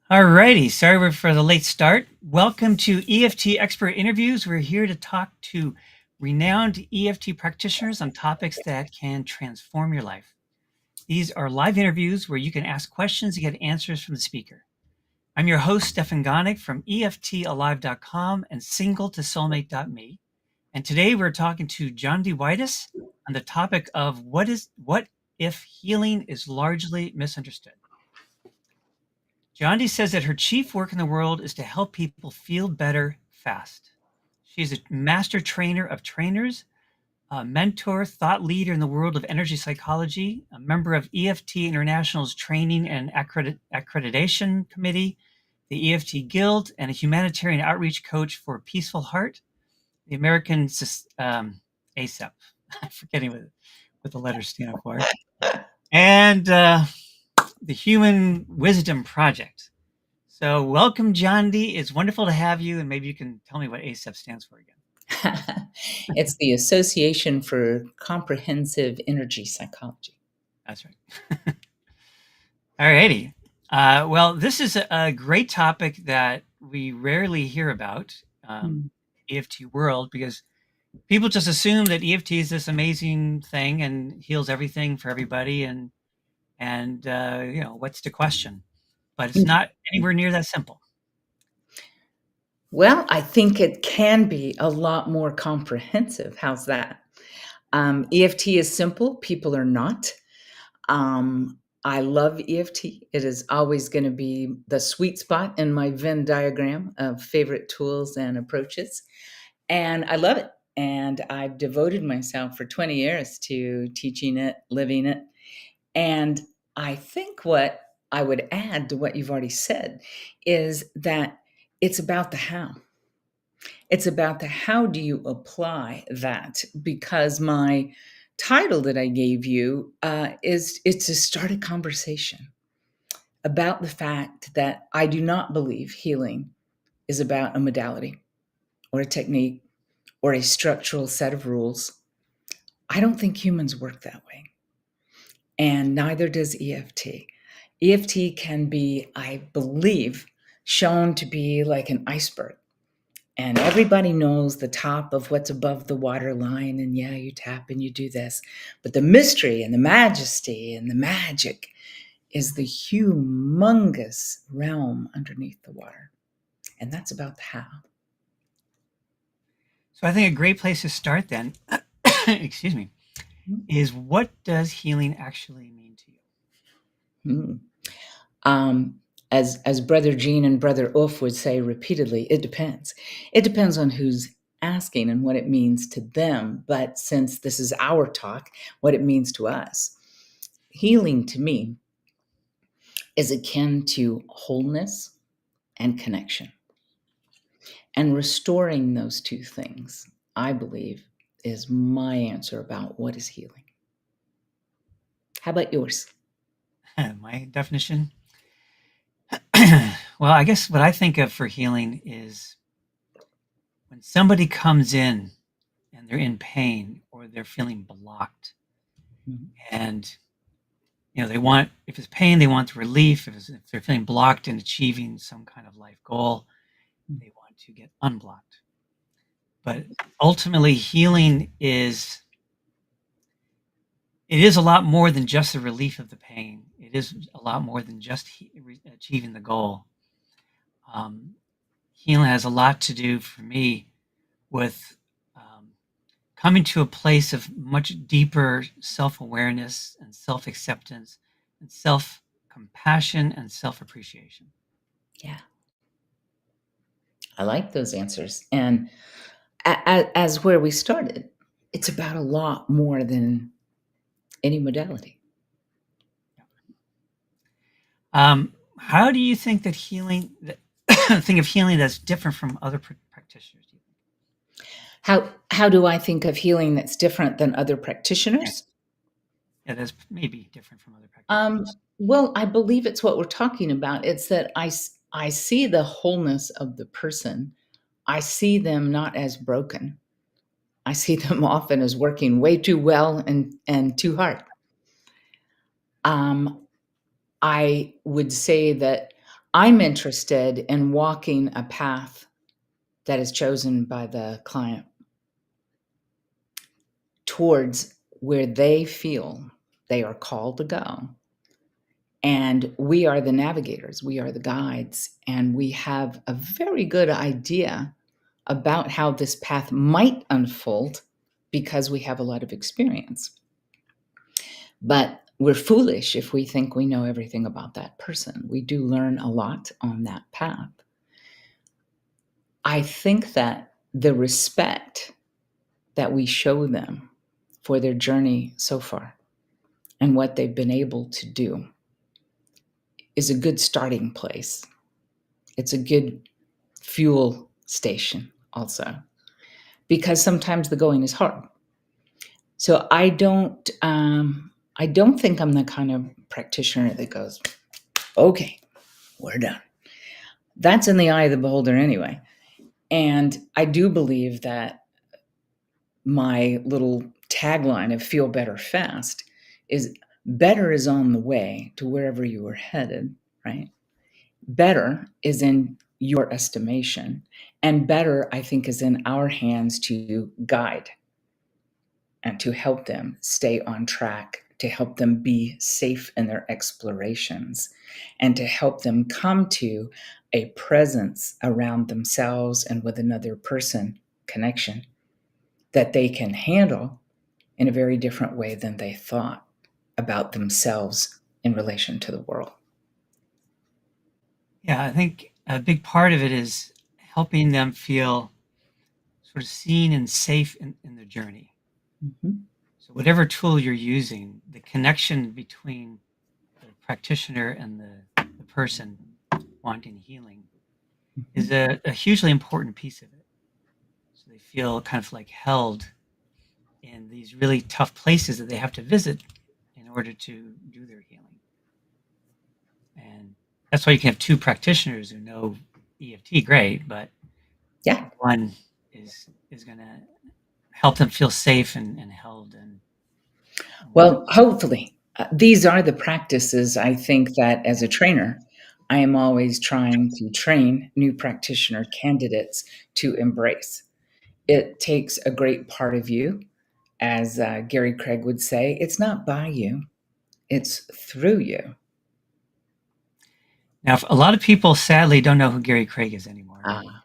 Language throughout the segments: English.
Alrighty, sorry for the late start. Welcome to EFT Expert Interviews. We're here to talk to renowned EFT practitioners on topics that can transform your life. These are live interviews where you can ask questions and get answers from the speaker. I'm your host, Stefan Gonick from EFTalive.com and singletosoulmate.me. And today we're talking to Jondi Whitis on the topic of what if healing is largely misunderstood. Jondi says that her chief work in the world is to help people feel better fast. She's a master trainer of trainers, a mentor, thought leader in the world of energy psychology, a member of EFT International's Training and Accreditation Committee, the EFT Guild, and a humanitarian outreach coach for a Peaceful Heart, the American ASEP. I'm forgetting what the letters stand for. And the Human Wisdom Project. So welcome, Jondi. It's wonderful to have you, and maybe you can tell me what ASEP stands for again. It's the Association for Comprehensive Energy Psychology. That's right. All righty. Well, this is a great topic that we rarely hear about, EFT world, because people just assume that EFT is this amazing thing and heals everything for everybody, and what's the question? But it's not anywhere near that simple. Well, I think it can be a lot more comprehensive. How's that? EFT is simple. People are not. I love EFT. It is always going to be the sweet spot in my Venn diagram of favorite tools and approaches. And I love it. And I've devoted myself for 20 years to teaching it, living it. And I think what I would add to what you've already said is that it's about the how. It's about the how do you apply that, because my title that I gave you is to start a conversation about the fact that I do not believe healing is about a modality or a technique or a structural set of rules. I don't think humans work that way. And neither does EFT. EFT can be, I believe, shown to be like an iceberg. And everybody knows the top of what's above the water line. And yeah, you tap and you do this. But the mystery and the majesty and the magic is the humongous realm underneath the water. And that's about the how. So I think a great place to start then, excuse me, is what does healing actually mean to you? As Brother Gene and Brother Ulf would say repeatedly, it depends. It depends on who's asking and what it means to them. But since this is our talk, what it means to us. Healing to me is akin to wholeness and connection. And restoring those two things, I believe, is my answer about what is healing. How about yours? My definition? Well, I guess what I think of for healing is when somebody comes in and they're in pain or they're feeling blocked, and they want, if it's pain, they want the relief. If they're feeling blocked in achieving some kind of life goal, they want to get unblocked. But ultimately, healing is a lot more than just the relief of the pain. It is a lot more than just achieving the goal. Healing has a lot to do for me with coming to a place of much deeper self-awareness and self-acceptance and self-compassion and self-appreciation. Yeah. I like those answers. And as where we started, it's about a lot more than any modality. How do you think that healing, think of healing that's different from other practitioners? Do you think? How do I think of healing that's different than other practitioners? Yeah, that's maybe different from other practitioners. Well, I believe it's what we're talking about. It's that I see the wholeness of the person. I see them not as broken. I see them often as working way too well and too hard. I would say that I'm interested in walking a path that is chosen by the client towards where they feel they are called to go. And we are the navigators, we are the guides, and we have a very good idea about how this path might unfold because we have a lot of experience. But we're foolish if we think we know everything about that person. We do learn a lot on that path. I think that the respect that we show them for their journey so far and what they've been able to do is a good starting place. It's a good fuel station also, because sometimes the going is hard. So I don't think I'm the kind of practitioner that goes, okay, we're done. That's in the eye of the beholder anyway. And I do believe that my little tagline of feel better fast is better is on the way to wherever you are headed, right? Better is in your estimation, and better, I think, is in our hands to guide and to help them stay on track, to help them be safe in their explorations, and to help them come to a presence around themselves and with another person connection that they can handle in a very different way than they thought about themselves in relation to the world. Yeah, I think a big part of it is helping them feel sort of seen and safe in their journey. Mhm. So whatever tool you're using, the connection between the practitioner and the person wanting healing is Mhm. a hugely important piece of it. So they feel kind of like held in these really tough places that they have to visit in order to do their healing. And that's why you can have two practitioners who know EFT great, but Yeah. one is going to help them feel safe and held and Well, hopefully, these are the practices I think that as a trainer, I am always trying to train new practitioner candidates to embrace. It takes a great part of you, as Gary Craig would say, it's not by you, it's through you. now a lot of people sadly don't know who Gary Craig is anymore. Ah,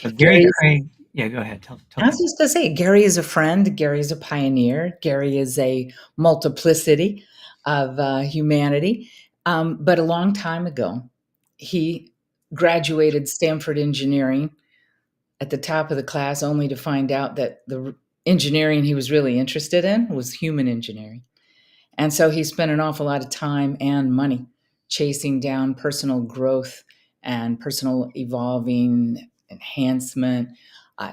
So Gary Gary Craig, yeah, go ahead, tell I was people. just gonna say, Gary is a friend. Gary is a pioneer. Gary is a multiplicity of humanity. But a long time ago, he graduated Stanford Engineering at the top of the class, only to find out that the engineering he was really interested in was human engineering. And so he spent an awful lot of time and money chasing down personal growth and personal evolving enhancement,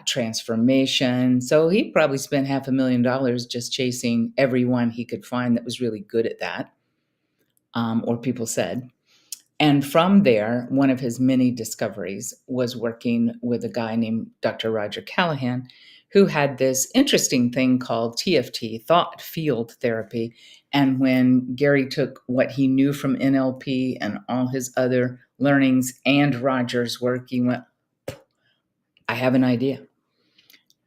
transformation. So he probably spent $500,000 just chasing everyone he could find that was really good at that, or people said. And from there, one of his many discoveries was working with a guy named Dr. Roger Callahan, who had this interesting thing called TFT, thought field therapy. And when Gary took what he knew from NLP and all his other learnings and Roger's work, he went, I have an idea.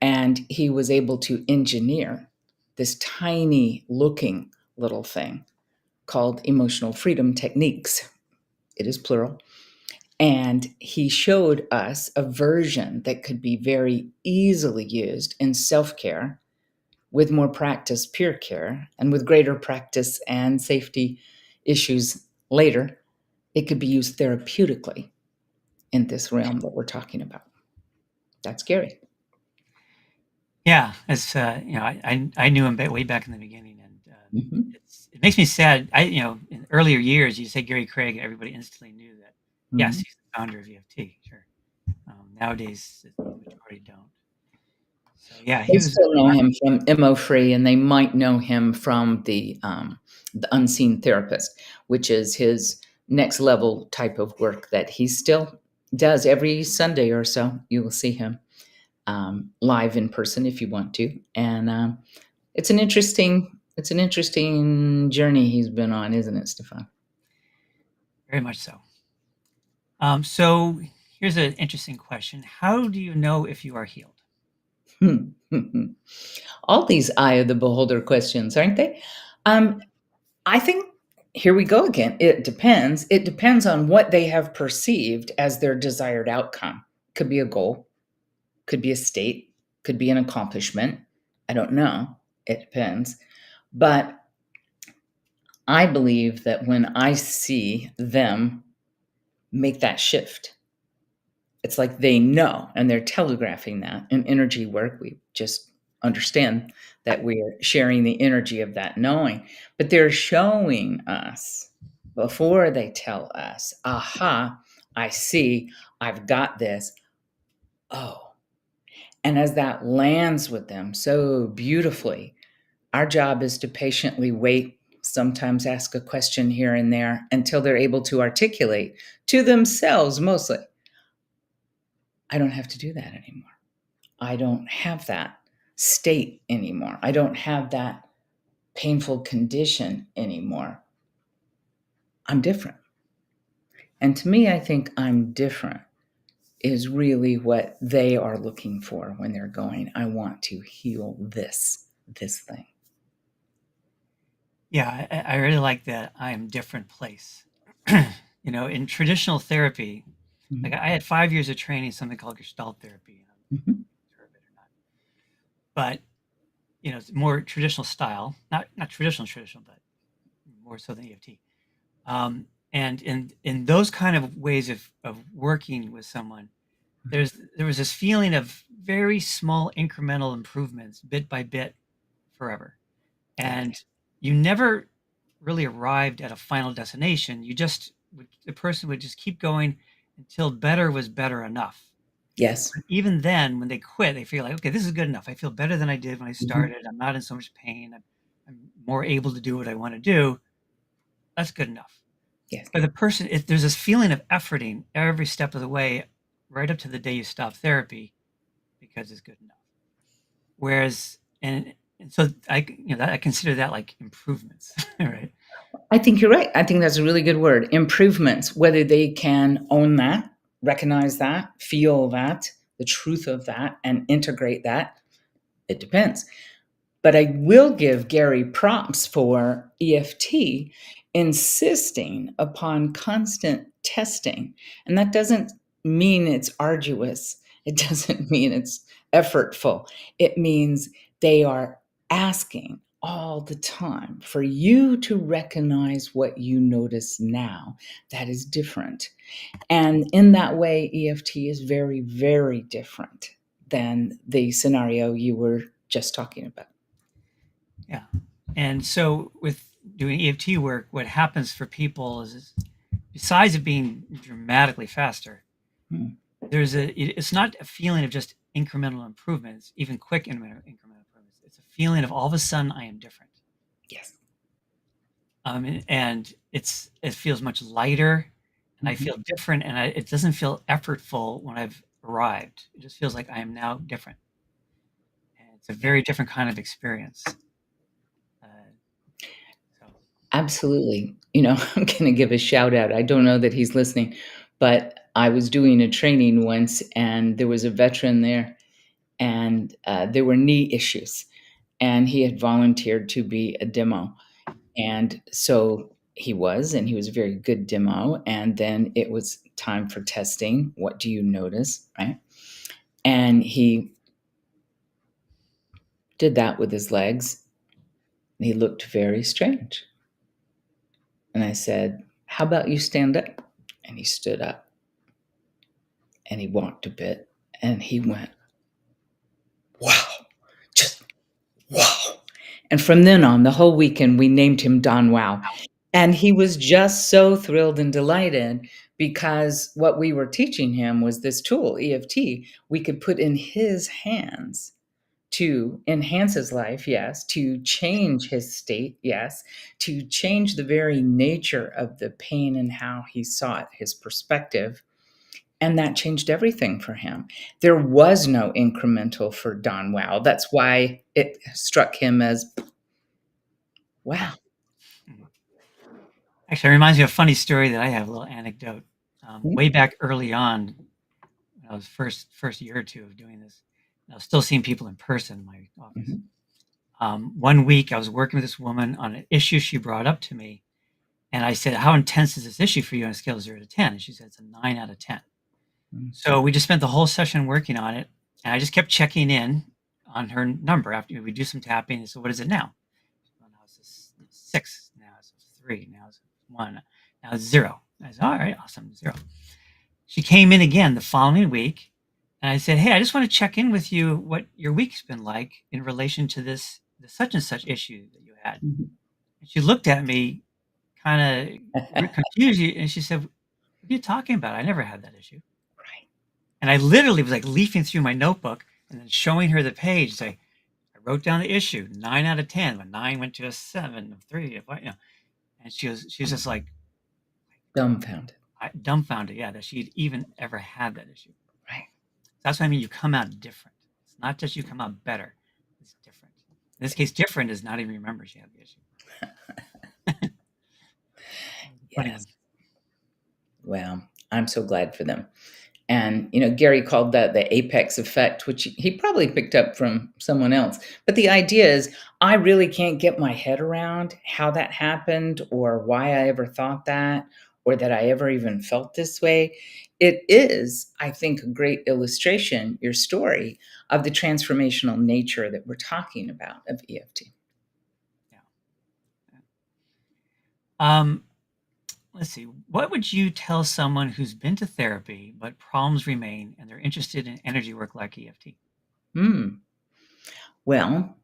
And he was able to engineer this tiny looking little thing called emotional freedom techniques. It is plural. And he showed us a version that could be very easily used in self care with more practice, peer care, and with greater practice and safety issues later. It could be used therapeutically in this realm that we're talking about. That's scary. Yeah, as I knew him way back in the beginning, and Hmm. it makes me sad. In earlier years, you say Gary Craig, everybody instantly knew that. Yes, Hmm. he's the founder of EFT. Sure. Nowadays, the majority don't. So yeah, They he was still know remarkable. him from MO Free, and they might know him from the Unseen Therapist, which is his next level type of work that he still does every Sunday or so. You will see him live in person if you want to, and it's an interesting journey he's been on, isn't it, Stefan? Very much so. So here's an interesting question. How do you know if you are healed? All these eye of the beholder questions, aren't they? Um, I think here we go again. It depends. It depends on what they have perceived as their desired outcome. Could be a goal, could be a state, could be an accomplishment. I don't know. It depends. But I believe that when I see them make that shift, it's like they know and they're telegraphing that. In energy work, we just understand that we're sharing the energy of that knowing, but they're showing us before they tell us, aha, I see, I've got this. Oh, and as that lands with them so beautifully, our job is to patiently wait, sometimes ask a question here and there until they're able to articulate to themselves mostly, I don't have to do that anymore. I don't have that state anymore. I don't have that painful condition anymore. I'm different. And to me, I think I'm different is really what they are looking for when they're going, I want to heal this thing. Yeah, I really like that I am different place. In traditional therapy, like Mhm. I had 5 years of training, something called Gestalt therapy. And I'm Mhm. sure of it or not, but it's more traditional style, not traditional, but more so than EFT. And in those kind of ways of working with someone, there was this feeling of very small incremental improvements, bit by bit, forever. Yes. And you never really arrived at a final destination. The person would just keep going until better was better enough. Yes. Even then, when they quit, they feel like, okay, this is good enough. I feel better than I did when I Mhm. started. I'm not in so much pain. I'm more able to do what I want to do. That's good enough. Yes. But there's this feeling of efforting every step of the way, right up to the day you stop therapy, because it's good enough. Whereas, and so I consider that like improvements, right? I think you're right. I think that's a really good word. Improvements, whether they can own that, recognize that, feel that, the truth of that, and integrate that, it depends. But I will give Gary props for EFT insisting upon constant testing. And that doesn't mean it's arduous, it doesn't mean it's effortful. It means they are asking all the time for you to recognize what you notice now that is different. And in that way, EFT is very, very different than the scenario you were just talking about. Yeah. And so with doing EFT work, what happens for people is besides it being dramatically faster, Mm. it's not a feeling of just incremental improvements, even quick incremental improvements. It's a feeling of all of a sudden I am different. Yes. And it feels much lighter and I Mhm. feel different and it doesn't feel effortful when I've arrived. It just feels like I am now different. And it's a Yeah, very different kind of experience. Uh, so absolutely. I'm gonna give a shout out. I don't know that he's listening, but I was doing a training once, and there was a veteran there, and, there were knee issues, and he had volunteered to be a demo, and so and he was a very good demo, and then it was time for testing. What do you notice, right? And he did that with his legs, and he looked very strange. And I said, "How about you stand up?" And he stood up and he walked a bit and he went, "Wow, just wow." And from then on, the whole weekend, we named him Don Wow. And he was just so thrilled and delighted because what we were teaching him was this tool, EFT, we could put in his hands to enhance his life, yes, to change his state, yes, to change the very nature of the pain and how he saw it, his perspective. And that changed everything for him. There was no incremental for Don Wow. That's why it struck him as, wow. wow. Mhm. Actually, it reminds me of a funny story that I have, a little anecdote. way back early on, when I was first year or two of doing this. I was still seeing people in person in my office. Mhm. One week, I was working with this woman on an issue she brought up to me, and I said, "How intense is this issue for you on a scale of 0 to 10?" And she said, "It's a 9 out of 10." Mm. So we just spent the whole session working on it, and I just kept checking in on her number after we do some tapping. And so, "What is it now?" "Well, now it's a 6. Now it's a 3. Now it's a 1. Now it's 0." I said, "All right, awesome, 0." She came in again the following week, and I said, "Hey, I just want to check in with you what your week's been like in relation to the such and such issue that you had." Mhm. And she looked at me kind of confused, and she said, "What are you talking about? I never had that issue." Right. And I literally was like leafing through my notebook and then showing her the page. Say, "I wrote down the issue, 9 out of 10. When 9 went to a 7, a 3, a 5, you know." And she was just like Dumbfounded. dumbfounded, yeah, that she'd even ever had that issue. Right. That's what I mean. You come out different. It's not just you come out better. It's different. In this case, different is not even remember she had the issue. Funny one. Yes. Well, I'm so glad for them. And, Gary called that the apex effect, which he probably picked up from someone else. But the idea is, I really can't get my head around how that happened or why I ever thought that or that I ever even felt this way. It is, I think, a great illustration, your story, of the transformational nature that we're talking about of EFT. Yeah. Um, let's see. What would you tell someone who's been to therapy but problems remain and they're interested in energy work like EFT? Hmm. Well,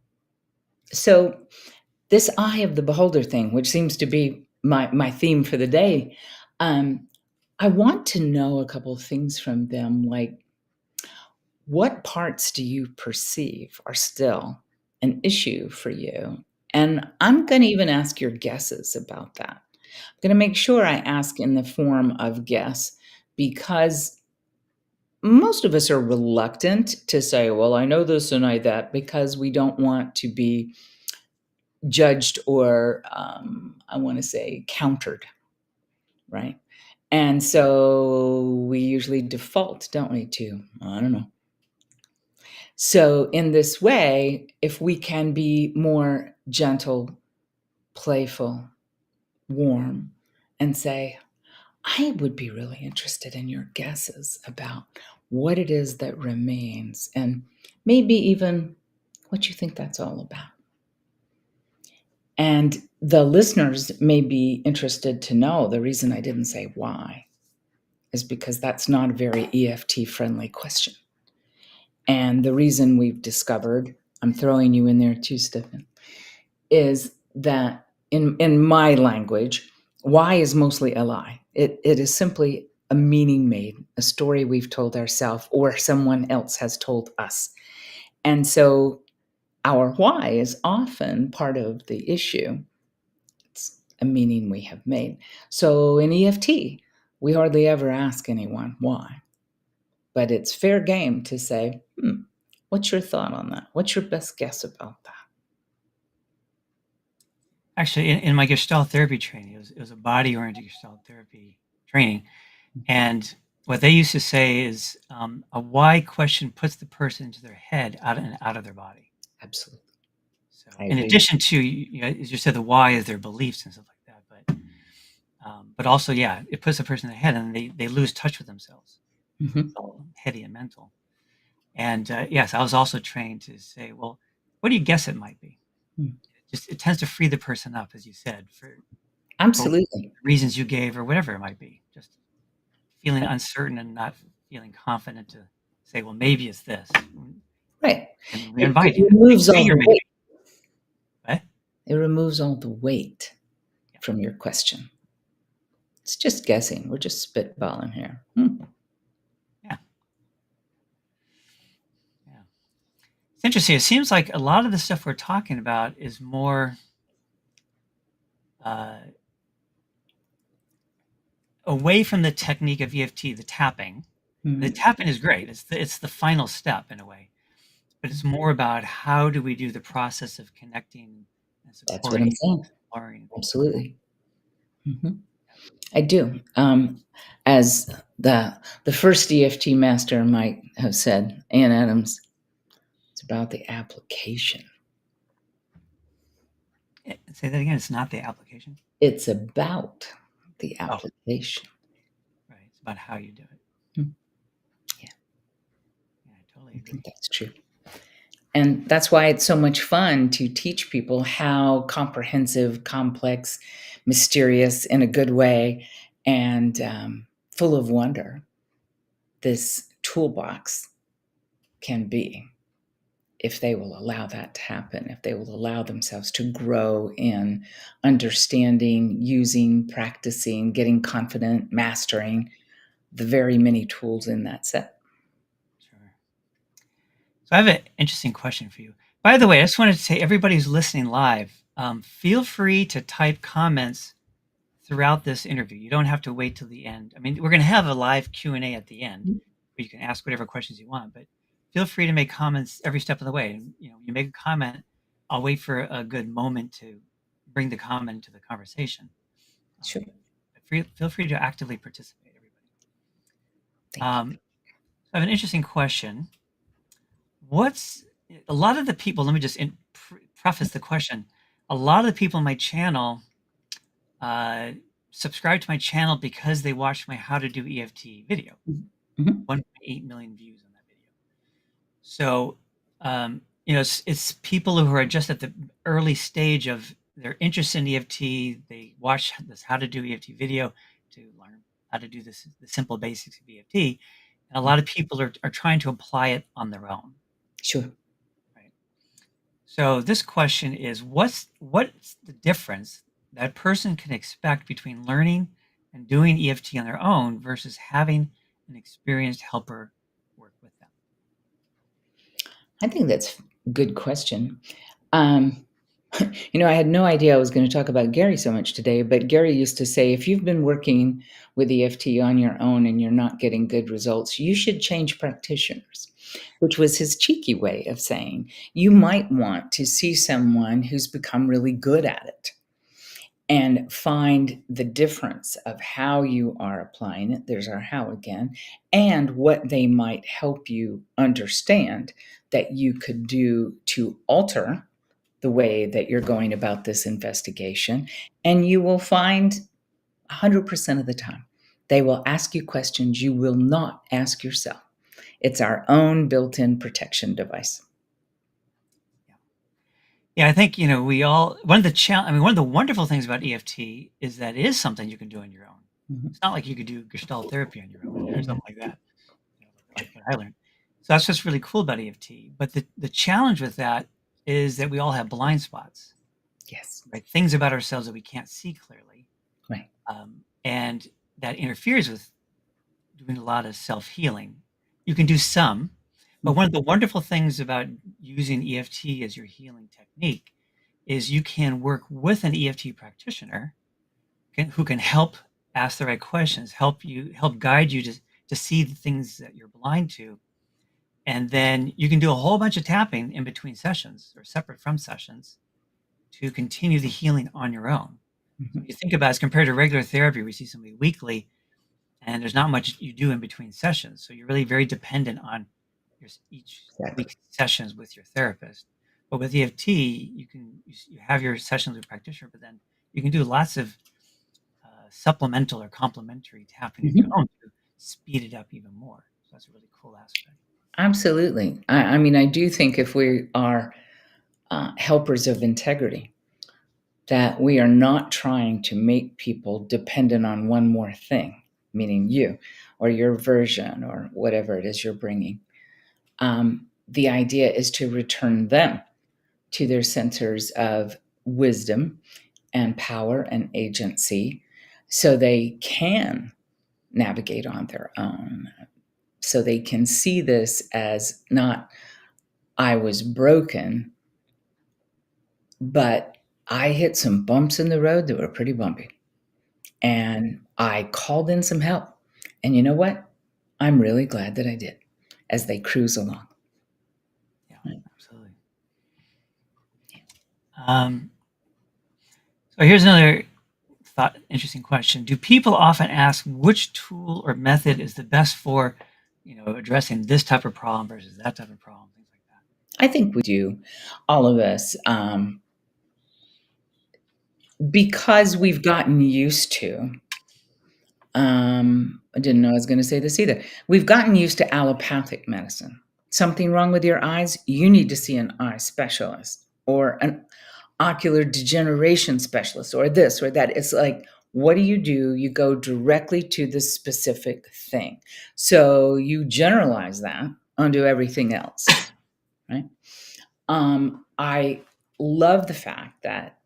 so this eye of the beholder thing, which seems to be my theme for the day, um, I want to know a couple of things from them, like what parts do you perceive are still an issue for you? And I'm going to even ask your guesses about that. I'm going to make sure I ask in the form of guess because most of us are reluctant to say, well, I know this and I that, because we don't want to be judged or, I want to say, countered, right? And so we usually default, don't we, to, I don't know. So, in this way, if we can be more gentle, playful, warm, and say, I would be really interested in your guesses about what it is that remains and maybe even what you think that's all about. And the listeners may be interested to know the reason I didn't say why is because that's not a very EFT friendly question. And the reason we've discovered, I'm throwing you in there too, Stephen, is that in my language, why is mostly a lie. It is simply a meaning made, a story we've told ourselves or someone else has told us. And so our why is often part of the issue. It's a meaning we have made. So in EFT, we hardly ever ask anyone why, but it's fair game to say, what's your thought on that? What's your best guess about that? Actually, in my Gestalt therapy training, it was a body oriented Gestalt therapy training. And what they used to say is a why question puts the person into their head out of their body. Absolutely. So, I in agree. addition to, as you said, the why is their beliefs and stuff like that. But also, yeah, it puts a person in their head and they lose touch with themselves. Mhm. It's all heady and mental. And yes, I was also trained to say, well, what do you guess it might be? Mm. It tends to free the person up, as you said, for Absolutely. reasons you gave or whatever it might be. Just feeling uncertain and not feeling confident to say, well, maybe it's this. Right. And we It invite you to removes say all your the maybe. weight. Right? It removes all the weight Yeah. from your question. It's just guessing. We're just spitballing here. Yeah. Yeah. It's interesting. It seems like a lot of the stuff we're talking about is more uh, away from the technique of EFT, the tapping. The Mhm. tapping is great. It's the final step in a way, but it's more about how do we do the process of connecting and That's what I'm supporting, saying. exploring. Absolutely. Mhm. I do. As the first EFT master might have said, Ann Adams, it's about the application. Say that again. It's not the application. It's about the Oh, application. right. It's about how you do it. Hmm. Yeah, Yeah, I totally I think agree. that's true. And that's why it's so much fun to teach people how comprehensive, complex, mysterious in a good way, and full of wonder this toolbox can be, if they will allow that to happen, if they will allow themselves to grow in understanding, using, practicing, getting confident, mastering the very many tools in that set. Sure. So I have an interesting question for you. By the way, I just wanted to say, everybody who's listening live, feel free to type comments throughout this interview. You don't have to wait till the end. I mean, we're going to have a live Q&A at the end where you can ask whatever questions you want, but feel free to make comments every step of the way. And, you make a comment, I'll wait for a good moment to bring the comment into the conversation. Sure. Feel free to actively participate, everybody. Thank you. I have an interesting question. What's a lot of the people, let me just preface the question. A lot of the people in my channel subscribe to my channel because they watched my how to do EFT video. Mhm. 1.8 million views on that video. So, it's people who are just at the early stage of their interest in EFT. They watch this how to do EFT video to learn how to do this, the simple basics of EFT. And a lot of people are trying to apply it on their own. Sure. Right. So this question is, what's the difference that a person can expect between learning and doing EFT on their own versus having an experienced helper work with them? I think that's a good question. Um, I had no idea I was going to talk about Gary so much today, but Gary used to say, if you've been working with EFT on your own and you're not getting good results, you should change practitioners, which was his cheeky way of saying you might want to see someone who's become really good at it and find the difference of how you are applying it. There's our how again, and what they might help you understand that you could do to alter the way that you're going about this investigation. And you will find 100% of the time, they will ask you questions you will not ask yourself. It's our own built in protection device. Yeah, I think, we all one of the one of the wonderful things about EFT is that it is something you can do on your own. Mhm. It's not like you could do Gestalt therapy on your own or something like that, like what I learned. So that's what's really cool about EFT. But the challenge with that is that we all have blind spots, Yes. right? Things about ourselves that we can't see clearly, Right. and that interferes with doing a lot of self healing. You can do some, but one of the wonderful things about using EFT as your healing technique is you can work with an EFT practitioner who can help ask the right questions, help guide you to see the things that you're blind to. And then you can do a whole bunch of tapping in between sessions or separate from sessions to continue the healing on your own. So Mhm. you think about it, as compared to regular therapy, we see somebody weekly and there's not much you do in between sessions. So you're really very dependent on each Exactly. week's sessions with your therapist. But with EFT, you have your sessions with practitioner, but then you can do lots of supplemental or complementary tapping of your Mhm. own to speed it up even more. So that's a really cool aspect. Absolutely. I mean, I do think if we are helpers of integrity, that we are not trying to make people dependent on one more thing, meaning you or your version or whatever it is you're bringing. The idea is to return them to their centers of wisdom and power and agency so they can navigate on their own. So they can see this as not, I was broken, but I hit some bumps in the road that were pretty bumpy. And I called in some help. And you know what? I'm really glad that I did as they cruise along. Yeah, absolutely. Um, so here's another interesting question. Do people often ask which tool or method is the best for, addressing this type of problem versus that type of problem, things like that? I think we do, all of us, because we've gotten used to. I didn't know I was going to say this either. We've gotten used to allopathic medicine. Something wrong with your eyes, you need to see an eye specialist or an ocular degeneration specialist or this or that. It's like, what do? You go directly to the specific thing. So you generalize that onto everything else, right? I love the fact that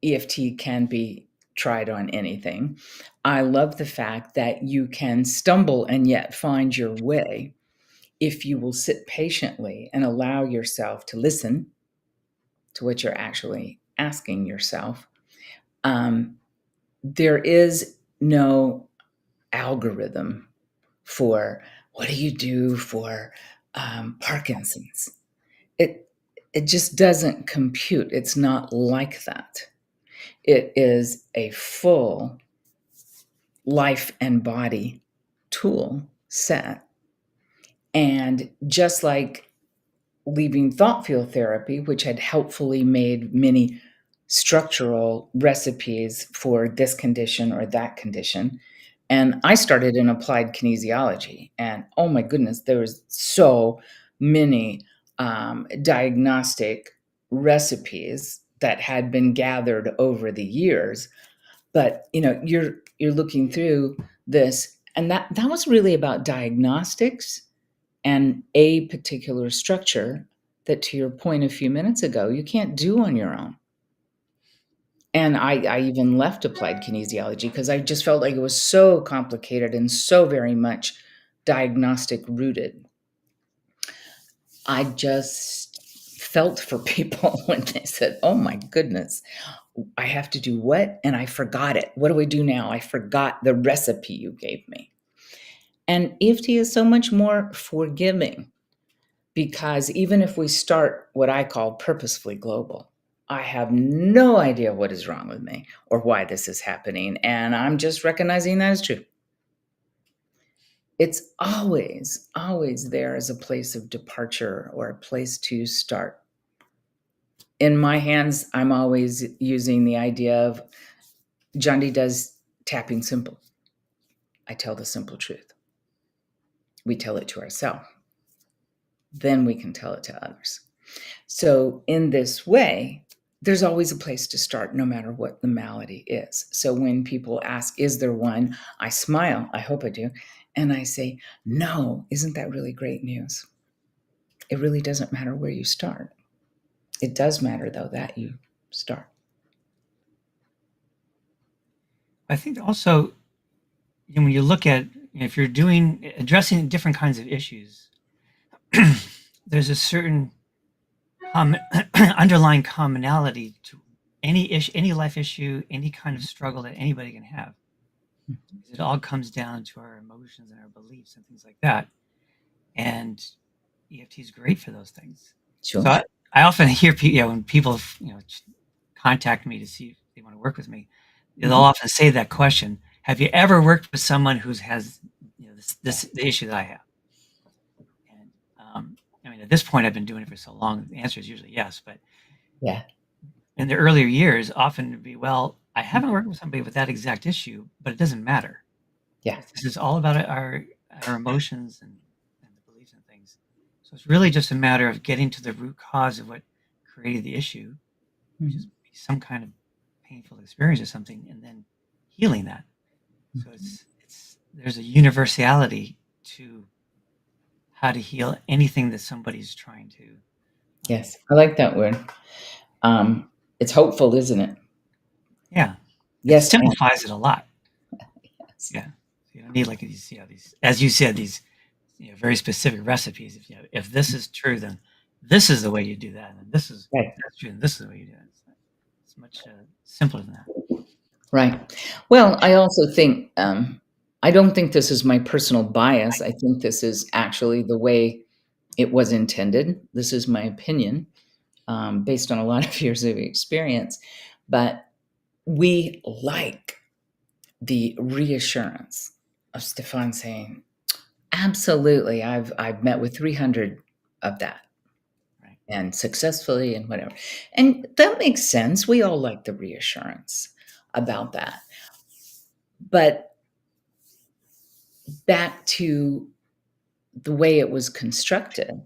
EFT can be tried on anything. I love the fact that you can stumble and yet find your way if you will sit patiently and allow yourself to listen to what you're actually asking yourself. Um, there is no algorithm for what do you do for Parkinson's. It it just doesn't compute. It's not like that. It is a full life and body tool set. And just like leaving thought field therapy, which had helpfully made many structural recipes for this condition or that condition. And I started in applied kinesiology, and oh my goodness, there was so many diagnostic recipes that had been gathered over the years. But you're looking through this, and that was really about diagnostics and a particular structure that, to your point a few minutes ago, you can't do on your own. And I even left applied kinesiology because I just felt like it was so complicated and so very much diagnostic rooted. I just felt for people when they said, "Oh my goodness, I have to do what? And I forgot it. What do I do now? I forgot the recipe you gave me." And EFT is so much more forgiving because even if we start what I call purposefully global, I have no idea what is wrong with me or why this is happening. And I'm just recognizing that is true. It's always, always there as a place of departure or a place to start. In my hands, I'm always using the idea of Jondi does tapping simple. I tell the simple truth. We tell it to ourselves. Then we can tell it to others. So in this way, there's always a place to start, no matter what the malady is. So when people ask, is there one? I smile, I hope I do. And I say, no, isn't that really great news? It really doesn't matter where you start. It does matter, though, that you start. I think also, when you look at, if you're addressing different kinds of issues, there's a certain underlying commonality to any life issue, any kind of struggle that anybody can have. It all comes down to our emotions and our beliefs and things like that. And EFT is great for those things. Sure. So I often hear people, when people, contact me to see if they want to work with me, they'll often say that question: "Have you ever worked with someone who has, the issue that I have?" And at this point, I've been doing it for so long. The answer is usually yes. But Yeah. in the earlier years, often it'd be, "Well, I haven't worked with somebody with that exact issue, but it doesn't matter. Yeah. This is all about our emotions and the beliefs and things." So it's really just a matter of getting to the root cause of what created the issue, which is some kind of painful experience or something, and then healing that. So there's a universality to how to heal anything that somebody's trying to. Yes. I like that word. It's hopeful, isn't it? Yeah, it Yes. simplifies it a lot. Yes. Yeah, you don't need like these, as you said, these very specific recipes. If this is true, then this is the way you do that, and this is Right. that's true, and this is the way you do it. It's much simpler than that. Right. Well, I also think, I don't think this is my personal bias. I think this is actually the way it was intended. This is my opinion, based on a lot of years of experience. But we like the reassurance of Stefan saying, absolutely, I've met with 300 of that. Right. And successfully and whatever. And that makes sense. We all like the reassurance about that. But back to the way it was constructed,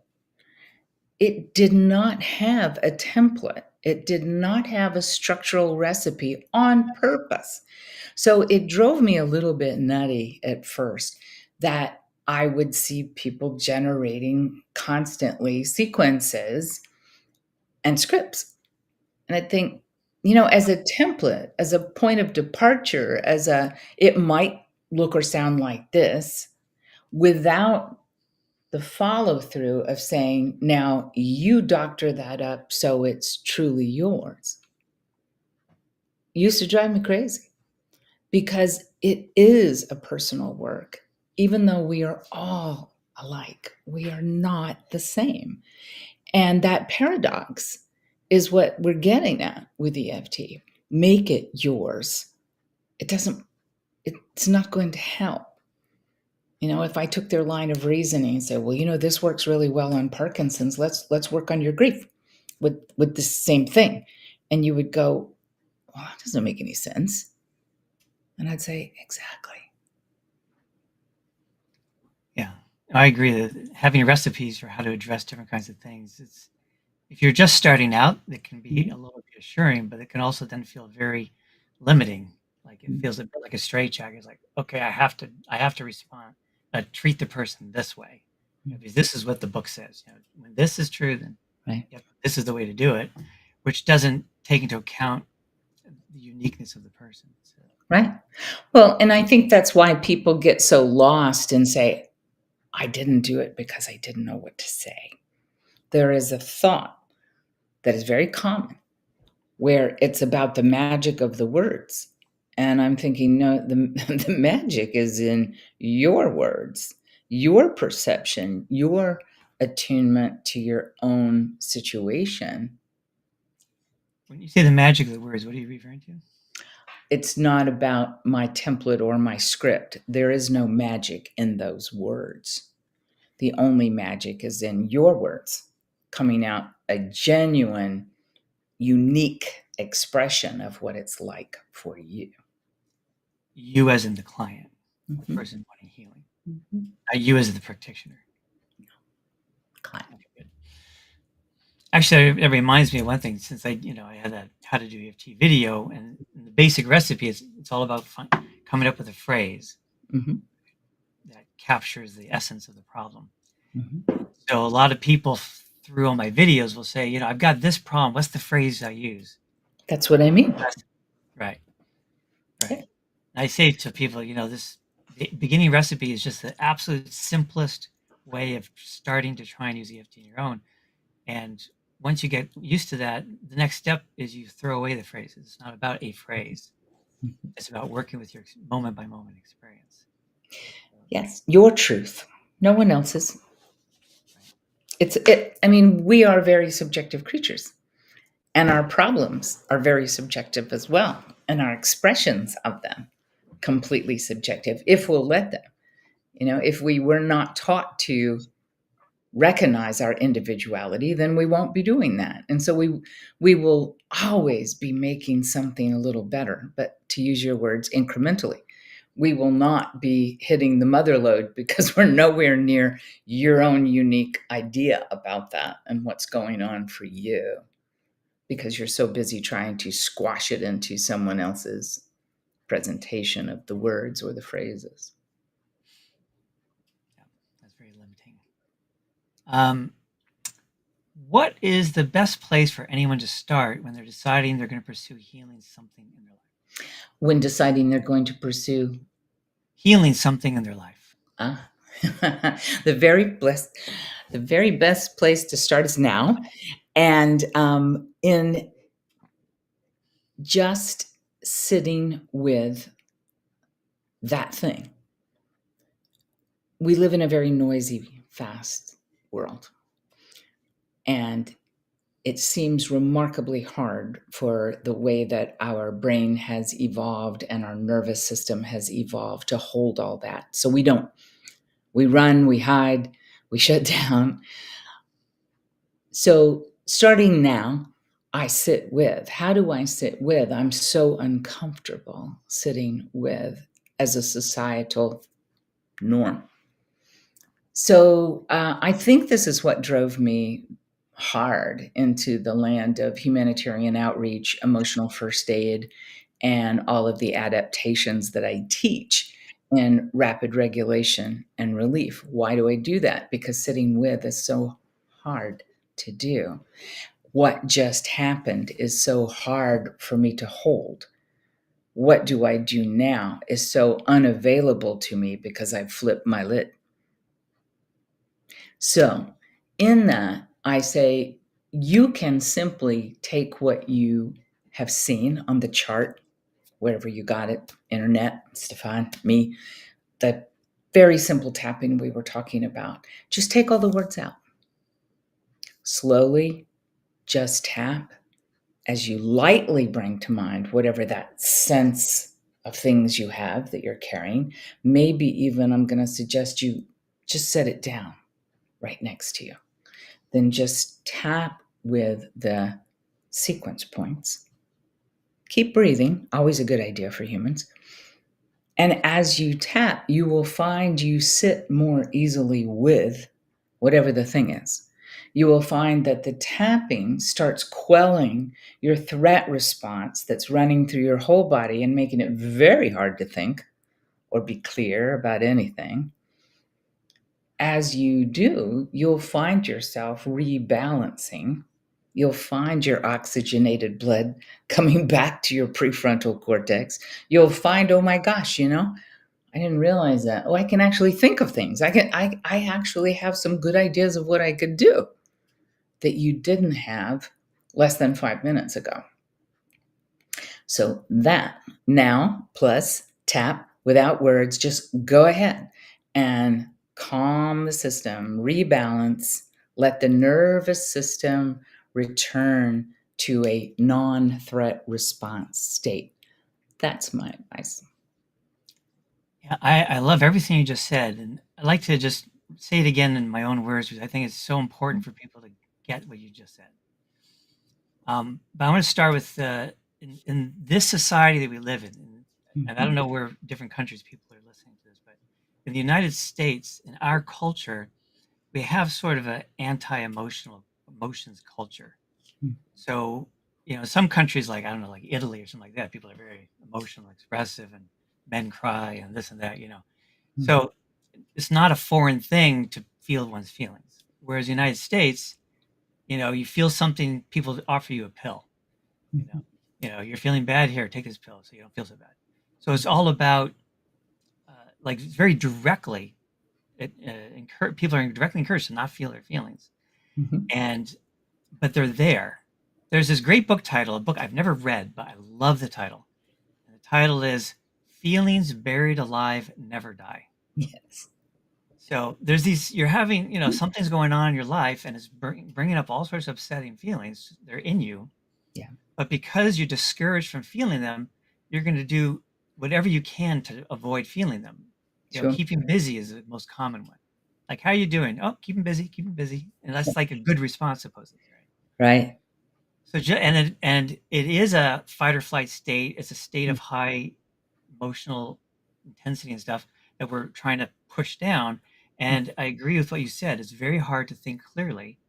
it did not have a template. It did not have a structural recipe on purpose. So it drove me a little bit nutty at first that I would see people generating constantly sequences and scripts. And I think, as a template, as a point of departure, it might look or sound like this without the follow through of saying, now you doctor that up so it's truly yours. It used to drive me crazy because it is a personal work. Even though we are all alike, we are not the same. And that paradox is what we're getting at with EFT. Make it yours. It's not going to help. If I took their line of reasoning and said, well, this works really well on Parkinson's, let's work on your grief with the same thing. And you would go, well, that doesn't make any sense. And I'd say, exactly. Yeah, I agree that having recipes for how to address different kinds of things, if you're just starting out, it can be a little reassuring, but it can also then feel very limiting. Like it feels a bit like a straitjacket. It's like, okay, I have to respond, treat the person this way, because this is what the book says. When this is true, then Right. this is the way to do it, which doesn't take into account the uniqueness of the person. So, Right. Well, and I think that's why people get so lost and say, I didn't do it because I didn't know what to say. There is a thought that is very common where it's about the magic of the words. And I'm thinking, no, the magic is in your words, your perception, your attunement to your own situation. when you say the magic of the words, what are you referring to? It's not about my template or my script. There is no magic in those words. The only magic is in your words coming out a genuine, unique expression of what it's like for you. You as in the client, the Mhm. person wanting healing, Mhm. not you as the practitioner. Client. Okay, good. Actually, it reminds me of one thing since I had that how to do EFT video, and the basic recipe is it's all about coming up with a phrase Mhm. that captures the essence of the problem. Mhm. So a lot of people through all my videos will say, I've got this problem. What's the phrase I use? That's what I mean. Right, Yeah. right. And I say to people, this beginning recipe is just the absolute simplest way of starting to try and use EFT on your own. And once you get used to that, the next step is you throw away the phrases. It's not about a phrase. Mhm. It's about working with your moment by moment experience. Yes, your truth, no one else's. Right. I mean, we are very subjective creatures, and our problems are very subjective as well, and our expressions of them completely subjective if we'll let them. If we were not taught to recognize our individuality, then we won't be doing that. And so we will always be making something a little better, but to use your words, incrementally. We will not be hitting the mother lode because we're nowhere near your own unique idea about that and what's going on for you because you're so busy trying to squash it into someone else's presentation of the words or the phrases. Yeah, that's very limiting. Um, what is the best place for anyone to start when they're deciding they're going to pursue healing something in their life? When deciding they're going to pursue Healing something in their life. Ah, the very best place to start is now, and in just sitting with that thing. We live in a very noisy, fast world, and it seems remarkably hard for the way that our brain has evolved and our nervous system has evolved to hold all that. So we don't. We run, we hide, we shut down. So starting now, I sit with. How do I sit with? I'm so uncomfortable sitting with as a societal norm. So I think this is what drove me hard into the land of humanitarian outreach, emotional first aid, and all of the adaptations that I teach in rapid regulation and relief. Why do I do that? Because sitting with is so hard to do. What just happened is so hard for me to hold. What do I do now is so unavailable to me because I've flipped my lid. So, in that, I say you can simply take what you have seen on the chart, wherever you got it, internet, Stefan, me, the very simple tapping we were talking about. Just take all the words out. Slowly, just tap as you lightly bring to mind whatever that sense of things you have that you're carrying. Maybe even I'm going to suggest you just set it down right next to you. Then just tap with the sequence points. Keep breathing, always a good idea for humans. And as you tap, you will find you sit more easily with whatever the thing is. You will find that the tapping starts quelling your threat response that's running through your whole body and making it very hard to think or be clear about anything. As you do, you'll find yourself rebalancing. You'll find your oxygenated blood coming back to your prefrontal cortex. You'll find, oh my gosh, I didn't realize that. Oh, I can actually think of things. I actually have some good ideas of what I could do that you didn't have less than 5 minutes ago. So that now plus tap without words, just go ahead and calm the system, rebalance, let the nervous system return to a non-threat response state. That's my advice. Yeah, I love everything you just said, and I'd like to just say it again in my own words because I think it's so important for people to get what you just said. But I want to start with in this society that we live in, and I don't know where different countries people are listening to this, but in the United States, in our culture, we have sort of an anti-emotional emotions culture. So, some countries like, I don't know, like Italy or something like that, people are very emotional, expressive, and men cry and this and that. So it's not a foreign thing to feel one's feelings. Whereas the United States, you feel something, people offer you a pill. You know, you're feeling bad here, take this pill so you don't feel so bad. So it's all about like very directly. People are directly encouraged to not feel their feelings, Mhm. and but they're there. There's this great book title, a book I've never read, but I love the title. And the title is "Feelings Buried Alive Never Die." Yes. So there's these, you're having, something's going on in your life and it's bringing up all sorts of upsetting feelings. They're in you. Yeah. But because you're discouraged from feeling them, you're going to do whatever you can to avoid feeling them. Sure. Keeping busy is the most common one. Like, how are you doing? Oh, keep him busy, keep him busy. And that's like a good response, supposedly, right? Right. So, and it is a fight or flight state. It's a state of high emotional intensity and stuff that we're trying to push down. And I agree with what you said. It's very hard to think clearly,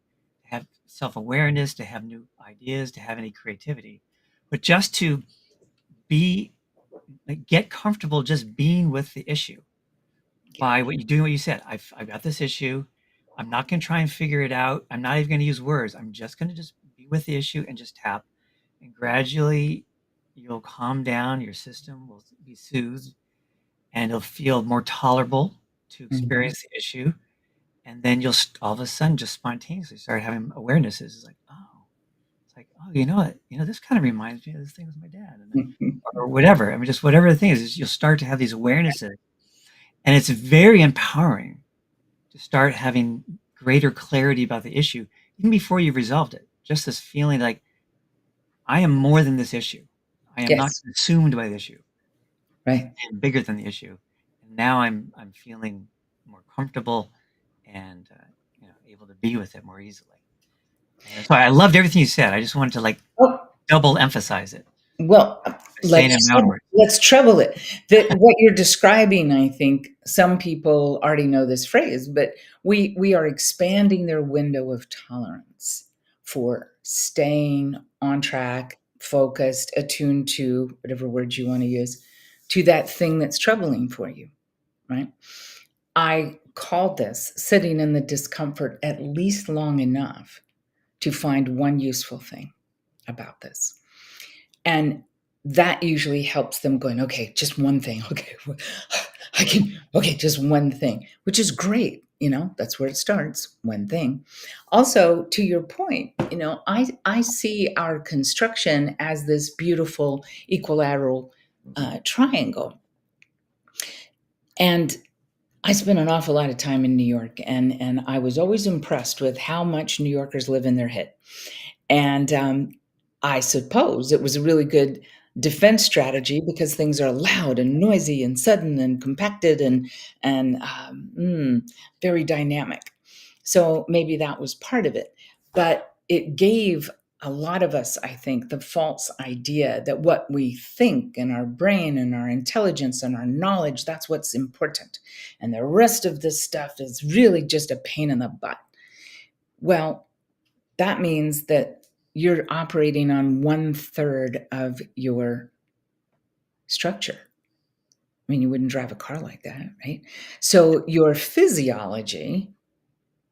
to have self awareness, to have new ideas, to have any creativity. But just to be, like, get comfortable just being with the issue by what you said. I've got this issue. I'm not going to try and figure it out. I'm not even going to use words. I'm just going to just be with the issue and just tap. And gradually you'll calm down. Your system will be soothed and it'll feel more tolerable to Mhm. experience the issue. And then you'll all of a sudden just spontaneously start having awarenesses. It's like, oh, you know what? This kind of reminds me of this thing with my dad, Mhm. or whatever. I mean, just whatever the thing is you'll start to have these awarenesses, and it's very empowering to start having greater clarity about the issue even before you've resolved it. just this feeling like I am more than this issue. I am not Yes. consumed by the issue. Right. I'm bigger than the issue. And now I'm feeling more comfortable and able to be with it more easily. And so I loved everything you said. I just wanted to like Oh, double emphasize it well, by saying it in my own words. let's treble it. That what you're describing, I think some people already know this phrase, but we are expanding their window of tolerance for staying on track, focused, attuned to whatever word you want to use, to that thing that's troubling for you, right? I call this sitting in the discomfort at least long enough to find one useful thing about this. And that usually helps them going, okay, just one thing. Okay, I can, okay, just one thing, which is great. That's where it starts, one thing. Also, to your point, I see our construction as this beautiful equilateral triangle. And I spent an awful lot of time in New York, and I was always impressed with how much New Yorkers live in their head. And I suppose it was a really good defense strategy because things are loud and noisy and sudden and compacted and very dynamic. So maybe that was part of it. But it gave a lot of us, I think, the false idea that what we think and our brain and our intelligence and our knowledge, that's what's important. And the rest of this stuff is really just a pain in the butt. Well, that means that you're operating on 1/3 of your structure. I mean, you wouldn't drive a car like that, right? So your physiology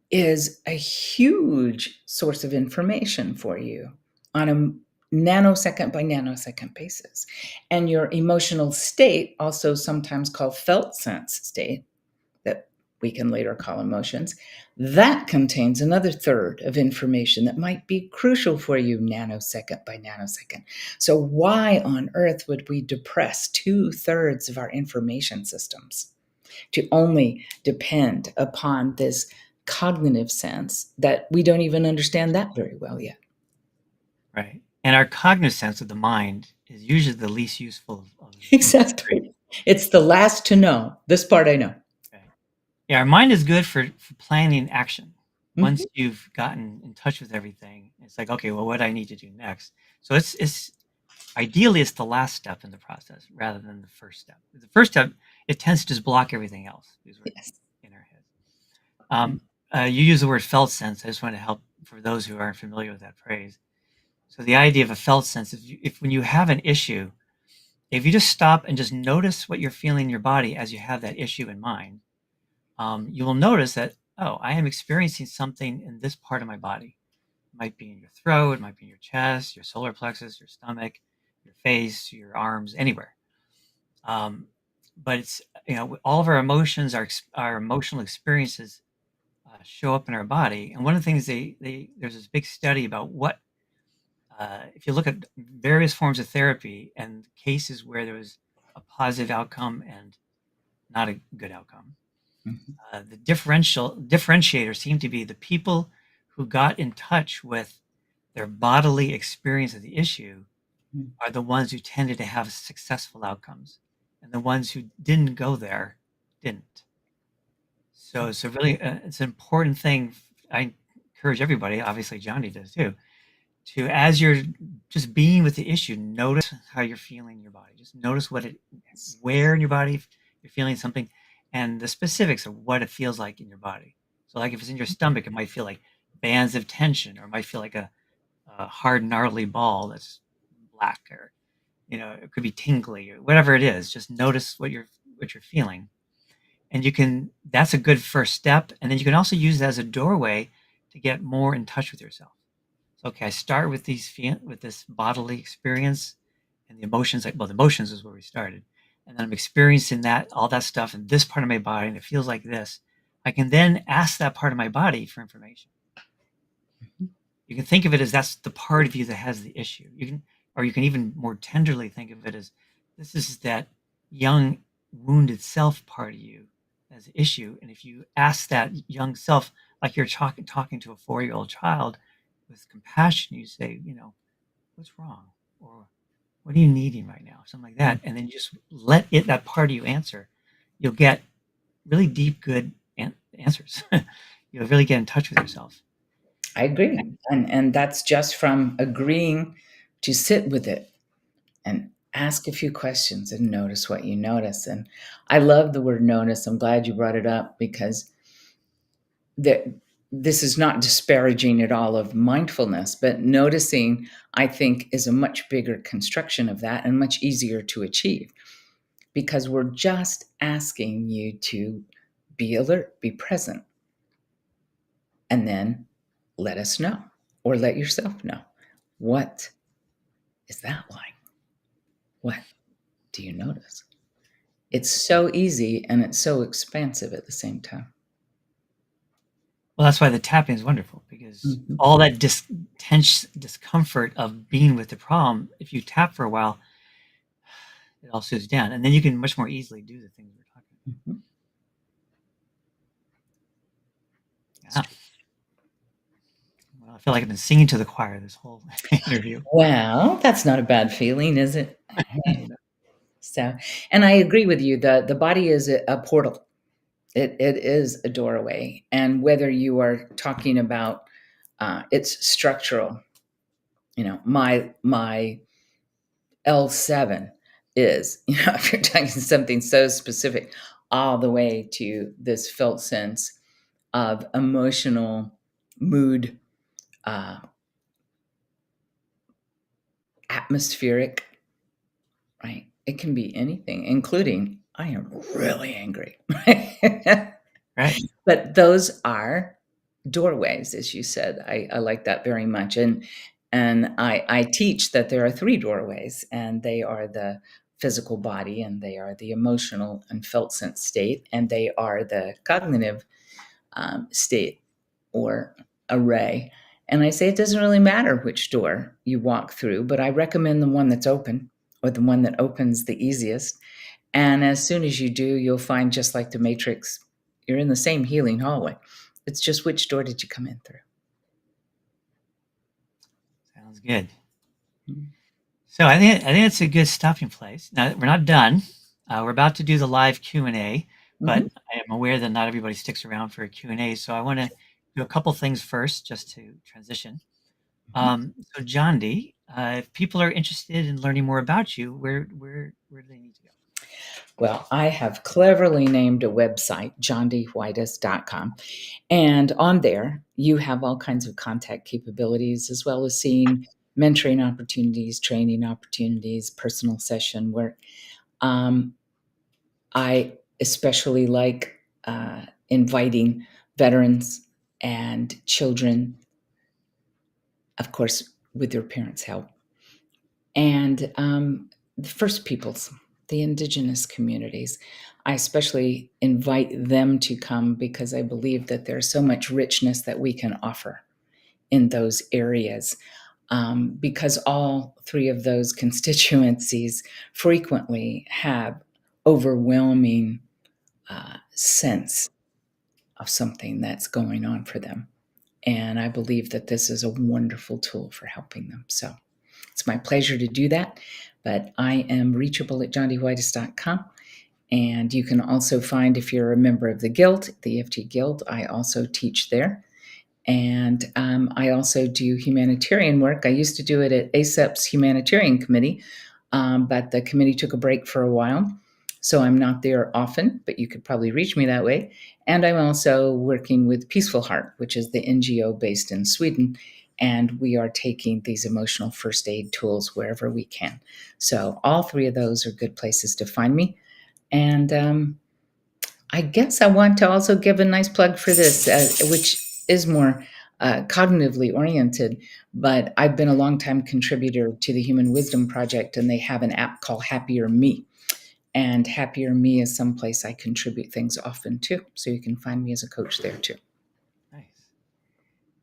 is a huge source of information for you on a nanosecond by nanosecond basis. And your emotional state, also sometimes called felt sense state, that we can later call emotions, that contains another third of information that might be crucial for you nanosecond by nanosecond. So why on earth would we depress 2/3 of our information systems to only depend upon this cognitive sense that we don't even understand that very well yet? Right. And our cognizance of the mind is usually the least useful of these three. Exactly. It's the last to know. This part I know. Right. Yeah, our mind is good for planning action. Once Mhm. you've gotten in touch with everything, it's like, okay, well, what do I need to do next? So it's ideally it's the last step in the process rather than the first step. The first step, it tends to just block everything else because we're Yes. in our head. You use the word felt sense. I just want to help for those who aren't familiar with that phrase. So the idea of a felt sense, if when you have an issue, if you just stop and just notice what you're feeling in your body as you have that issue in mind, you will notice that, oh, I am experiencing something in this part of my body. It might be in your throat, it might be in your chest, your solar plexus, your stomach, your face, your arms, anywhere. Um, but it's, all of our emotions, our emotional experiences show up in our body. And one of the things there's this big study about what, if you look at various forms of therapy and cases where there was a positive outcome and not a good outcome, Mhm. the differentiator seemed to be the people who got in touch with their bodily experience of the issue Mhm. are the ones who tended to have successful outcomes, and the ones who didn't go there didn't. So it's a really it's an important thing. I encourage everybody, obviously Johnny does too, to as you're just being with the issue, notice how you're feeling in your body. Just notice Yes. where in your body you're feeling something, and the specifics of what it feels like in your body. So, like if it's in your stomach, it might feel like bands of tension, or it might feel like a hard, gnarly ball that's black, or it could be tingly, or whatever it is. Just notice what you're feeling, and you can. That's a good first step, and then you can also use it as a doorway to get more in touch with yourself. So, okay, I start with with this bodily experience and the emotions. Well, the emotions is where we started, and then I'm experiencing all that stuff in this part of my body, and it feels like this. I can then ask that part of my body for information. Mhm. You can think of it as that's the part of you that has the issue. Or you can even more tenderly think of it as this is that young wounded self part of you as the issue. And if you ask that young self, like you're talking to a 4-year-old child, with compassion, you say, what's wrong? Or what are you needing right now? Something like that. And then you just let that part of you answer. You'll get really deep, good answers. You'll really get in touch with yourself. I agree. And that's just from agreeing to sit with it and ask a few questions and notice what you notice. And I love the word notice. I'm glad you brought it up because this is not disparaging at all of mindfulness, but noticing, I think, is a much bigger construction of that and much easier to achieve because we're just asking you to be alert, be present, and then let us know or let yourself know. What is that like? What do you notice? It's so easy and it's so expansive at the same time. Well, that's why the tapping is wonderful because Mhm. all that tense discomfort of being with the problem, if you tap for a while, it all soothes down, and then you can much more easily do the things we're talking Mhm. about. Yeah. Well, I feel like I've been singing to the choir this whole interview. Well, that's not a bad feeling, is it? So, and I agree with you. The body is a portal. It is a doorway, and whether you are talking about it's structural, my L7 is, if you're talking something so specific, all the way to this felt sense of emotional mood, uh, atmospheric, right? It can be anything, including I am really angry. Right. But those are doorways, as you said. I like that very much. And I teach that there are three doorways, and they are the physical body, and they are the emotional and felt sense state, and they are the cognitive state or array. And I say it doesn't really matter which door you walk through, but I recommend the one that's open or the one that opens the easiest. And as soon as you do, you'll find, just like the Matrix, you're in the same healing hallway. It's just which door did you come in through? Sounds good. Mhm. So I think it's a good stopping place. Now we're not done. We're about to do the live Q&A, but Mhm. I am aware that not everybody sticks around for a Q&A, so I want to do a couple things first just to transition. Mhm. So Jondi, if people are interested in learning more about you, where do they need to go? Well, I have cleverly named a website, jondiwhitis.com. And on there, you have all kinds of contact capabilities, as well as seeing mentoring opportunities, training opportunities, personal session work. Um, I especially like inviting veterans and children, of course, with their parents' help, and the First Peoples, the indigenous communities. I especially invite them to come because I believe that there's so much richness that we can offer in those areas. Because all three of those constituencies frequently have overwhelming sense of something that's going on for them. And I believe that this is a wonderful tool for helping them. So it's my pleasure to do that. But I am reachable at jondiwhitis.com. And you can also find, if you're a member of the Guild, the EFT Guild, I also teach there. And I also do humanitarian work. I used to do it at ASEP's Humanitarian Committee, but the committee took a break for a while. So I'm not there often, but you could probably reach me that way. And I'm also working with Peaceful Heart, which is the NGO based in Sweden. And we are taking these emotional first aid tools wherever we can. So all three of those are good places to find me. And I guess I want to also give a nice plug for this, which is more cognitively oriented, but I've been a longtime contributor to the Human Wisdom Project, and they have an app called Happier Me. And Happier Me is someplace I contribute things often to. So you can find me as a coach there too. Nice.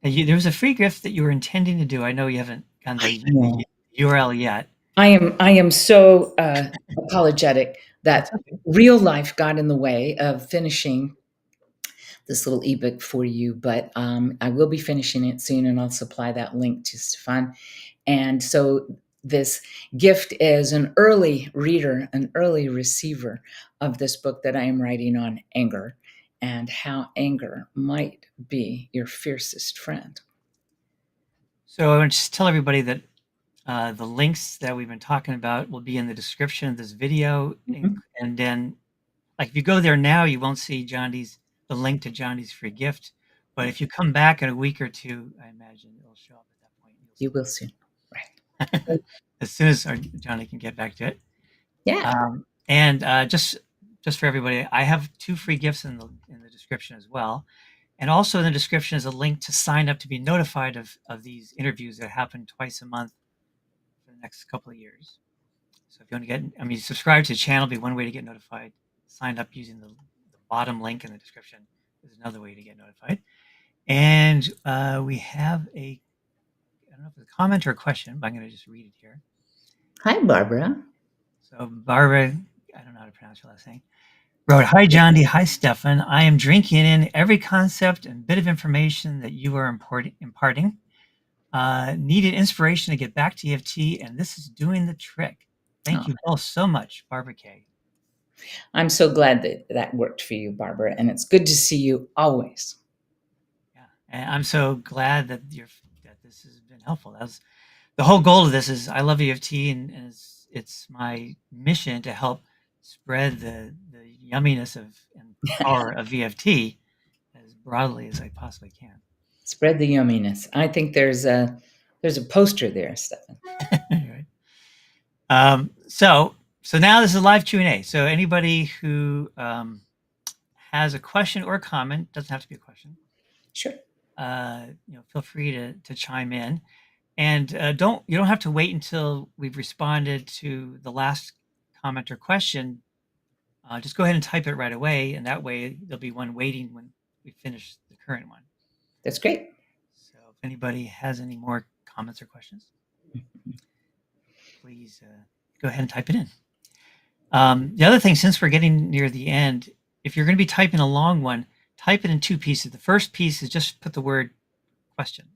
Now there was a free gift that you were intending to do. I know you haven't gotten I the know. URL yet. I am so apologetic That's that okay. real life got in the way of finishing this little ebook for you, but I will be finishing it soon, and I'll supply that link to Stefan. And so this gift is an early reader, an early receiver of this book that I am writing on anger and how anger might be your fiercest friend. So I want to just tell everybody that the links that we've been talking about will be in the description of this video. Mhm. And then, like, if you go there now, you won't see the link to Jondi's free gift. But if you come back in a week or two, I imagine it'll show up at that point. You will soon. Right. You'll see as soon as Jondi can get back to it. Yeah. And just for everybody, I have 2 free gifts in the description as well. And also in the description is a link to sign up to be notified of these interviews that happen twice a month for the next couple of years. So if you want to subscribe to the channel be one way to get notified. Sign up using the bottom link in the description is another way to get notified. And we have I don't know if it's a comment or a question, but I'm going to just read it here. Hi, Barbara. So Barbara, I don't know how to pronounce your last name, wrote, "Hi, Jondi. Hi, Stefan. I am drinking in every concept and bit of information that you are imparting. Needed inspiration to get back to EFT, and this is doing the trick. Thank you both so much, Barbara K." I'm so glad that that worked for you, Barbara, and it's good to see you always. Yeah, and I'm so glad that this has been helpful. That's the whole goal of this. Is I love EFT, and it's my mission to help spread the yumminess of and power of EFT as broadly as I possibly can. Spread the yumminess. I think there's a poster there, Stefan. Right. So now this is a live Q&A. So anybody who has a question or a comment, doesn't have to be a question. Sure. Feel free to chime in, and you don't have to wait until we've responded to the last comment or question. Just go ahead and type it right away, and that way there'll be one waiting when we finish the current one. That's great. So if anybody has any more comments or questions, please go ahead and type it in. The other thing, since we're getting near the end, if you're going to be typing a long one, type it in 2 pieces. The first piece is just put the word question,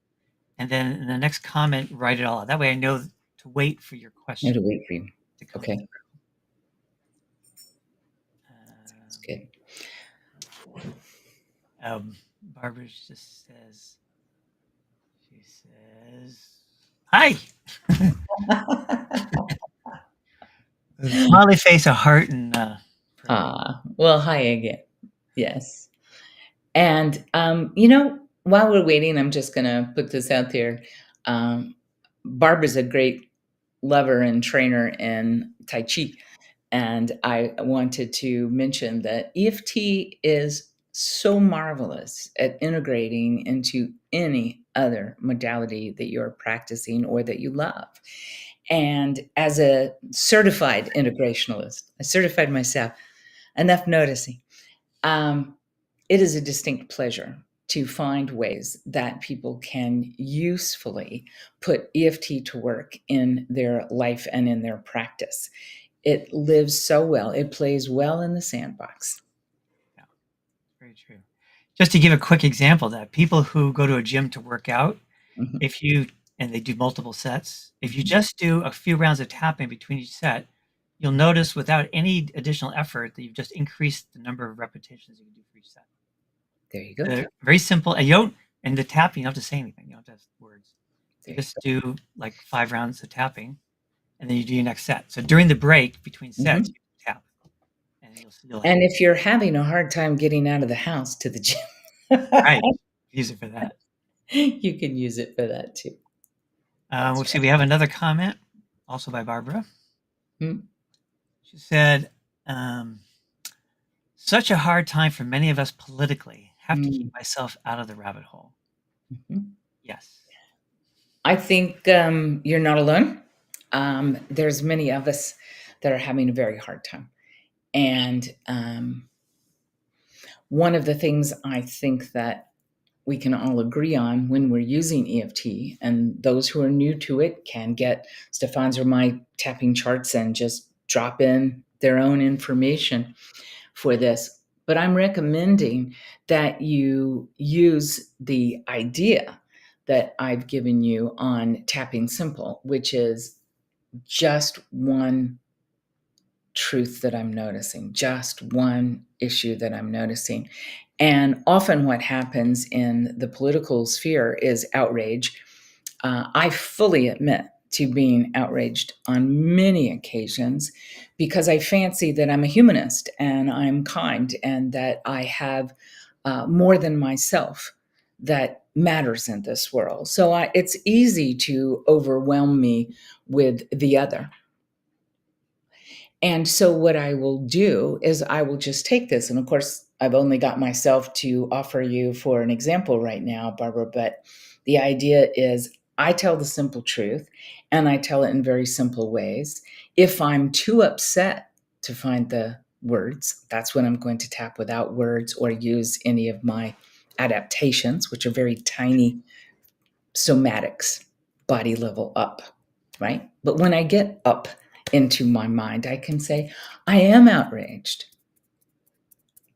and then in the next comment, write it all out. That way I know to wait for your question. To wait for you. To come Okay. through. That's good. Barbara just says, hi. Smiley face, a heart, and well, hi again. Yes. And while we're waiting, I'm just gonna put this out there. Barbara's a great lover and trainer in Tai Chi, and I wanted to mention that EFT is so marvelous at integrating into any other modality that you're practicing or that you love. And as a certified integrationalist, I certified myself, enough noticing, it is a distinct pleasure to find ways that people can usefully put EFT to work in their life and in their practice. It lives so well. It plays well in the sandbox. Yeah, very true. Just to give a quick example of that, people who go to a gym to work out, and they do multiple sets, if you just do a few rounds of tapping between each set, you'll notice without any additional effort that you've just increased the number of repetitions you can do for each set. There you go. Very simple. And the tapping, you don't have to say anything. You don't have to have words. You just do like 5 rounds of tapping, and then you do your next set. So during the break between sets, you tap. And if you're having a hard time getting out of the house to the gym, right, use it for that. You can use it for that too. We'll see. We have another comment, also by Barbara. She said, "Such a hard time for many of us politically. Have to keep myself out of the rabbit hole." Yes. I think you're not alone. There's many of us that are having a very hard time. And one of the things I think that we can all agree on when we're using EFT, and those who are new to it can get Stefan's or my tapping charts and just drop in their own information for this. But I'm recommending that you use the idea that I've given you on tapping simple, which is just one truth that I'm noticing, just one issue that I'm noticing. And often what happens in the political sphere is outrage. I fully admit to being outraged on many occasions because I fancy that I'm a humanist and I'm kind and that I have more than myself that matters in this world. So it's easy to overwhelm me with the other. And so what I will do is I will just take this. And of course, I've only got myself to offer you for an example right now, Barbara, but the idea is I tell the simple truth and I tell it in very simple ways. If I'm too upset to find the words, that's when I'm going to tap without words or use any of my adaptations, which are very tiny somatics, body level up, right? But when I get up into my mind, I can say, I am outraged.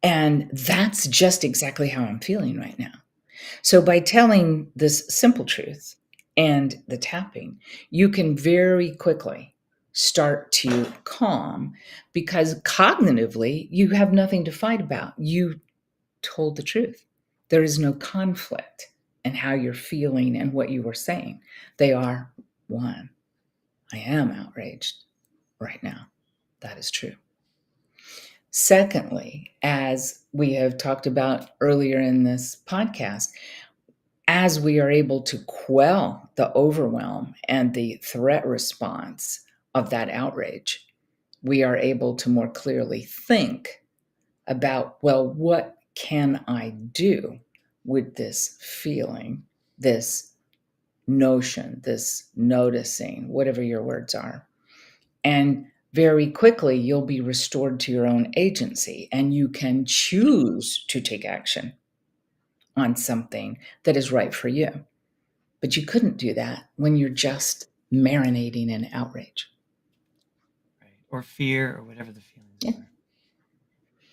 And that's just exactly how I'm feeling right now. So by telling this simple truth and the tapping, you can very quickly start to calm because cognitively, you have nothing to fight about. You told the truth. There is no conflict in how you're feeling and what you were saying. They are one. I am outraged right now. That is true. Secondly, as we have talked about earlier in this podcast, as we are able to quell the overwhelm and the threat response of that outrage, we are able to more clearly think about, well, what can I do with this feeling, this notion, this noticing, whatever your words are? And very quickly, you'll be restored to your own agency and you can choose to take action on something that is right for you. But you couldn't do that when you're just marinating in outrage. Right. Or fear or whatever the feelings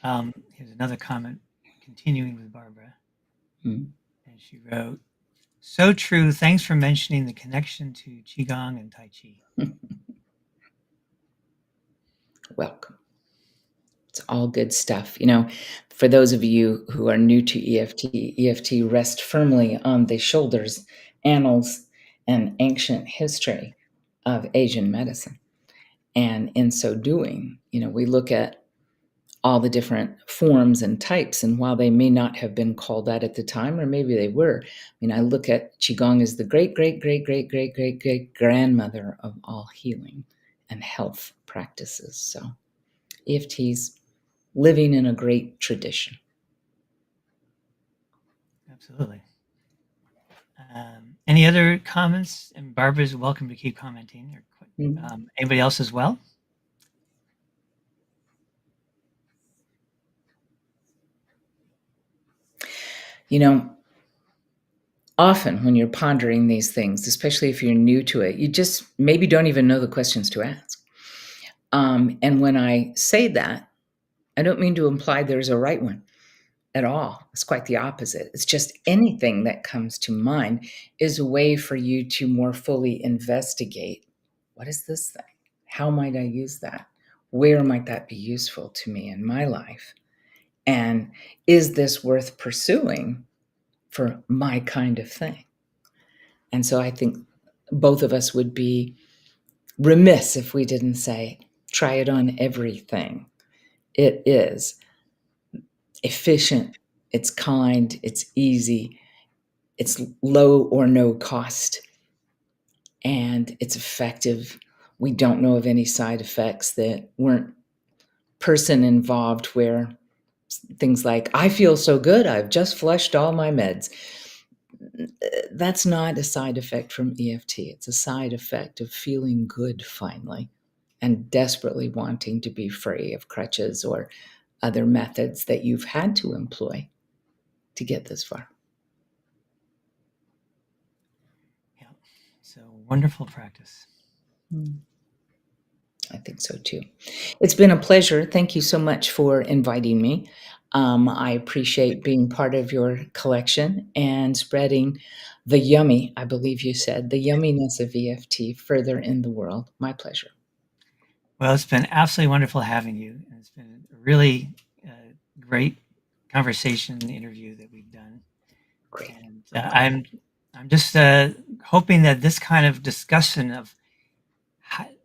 are. Here's another comment continuing with Barbara. Mm. And she wrote, so true. Thanks for mentioning the connection to Qigong and Tai Chi. Welcome. It's all good stuff. You know, for those of you who are new to EFT rests firmly on the shoulders, annals, and ancient history of Asian medicine. And in so doing, you know, we look at all the different forms and types. And while they may not have been called that at the time, or maybe they were, I mean, I look at Qigong as the great, great, great, great, great, great, great grandmother of all healing and health practices. So EFT's living in a great tradition. Absolutely. Any other comments? And Barbara's welcome to keep commenting. Anybody else as well? You know, often when you're pondering these things, especially if you're new to it, you just maybe don't even know the questions to ask. And when I say that, I don't mean to imply there's a right one at all. It's quite the opposite. It's just anything that comes to mind is a way for you to more fully investigate, what is this thing? How might I use that? Where might that be useful to me in my life? And is this worth pursuing for my kind of thing? And so I think both of us would be remiss if we didn't say, try it on everything. It is efficient, it's kind, it's easy, it's low or no cost, and it's effective. We don't know of any side effects that weren't person involved where things like, I feel so good, I've just flushed all my meds. That's not a side effect from EFT. It's a side effect of feeling good finally and desperately wanting to be free of crutches or other methods that you've had to employ to get this far. Yeah. So wonderful practice. I think so too. It's been a pleasure. Thank you so much for inviting me. I appreciate being part of your collection and spreading the yummy, I believe you said, the yumminess of EFT further in the world. My pleasure. Well, it's been absolutely wonderful having you. And it's been a really great conversation and interview that we've done. Great. And I'm glad. I'm just hoping that this kind of discussion of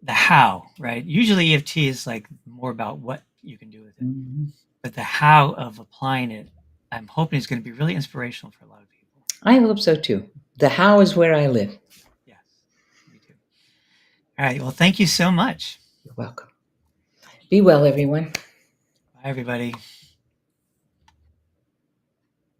the how, right? Usually EFT is like more about what you can do with it, Mhm. but the how of applying it, I'm hoping is going to be really inspirational for a lot of people. I hope so too. The how is where I live. Yes, me too. All right. Well, thank you so much. You're welcome. Be well, everyone. Bye, everybody.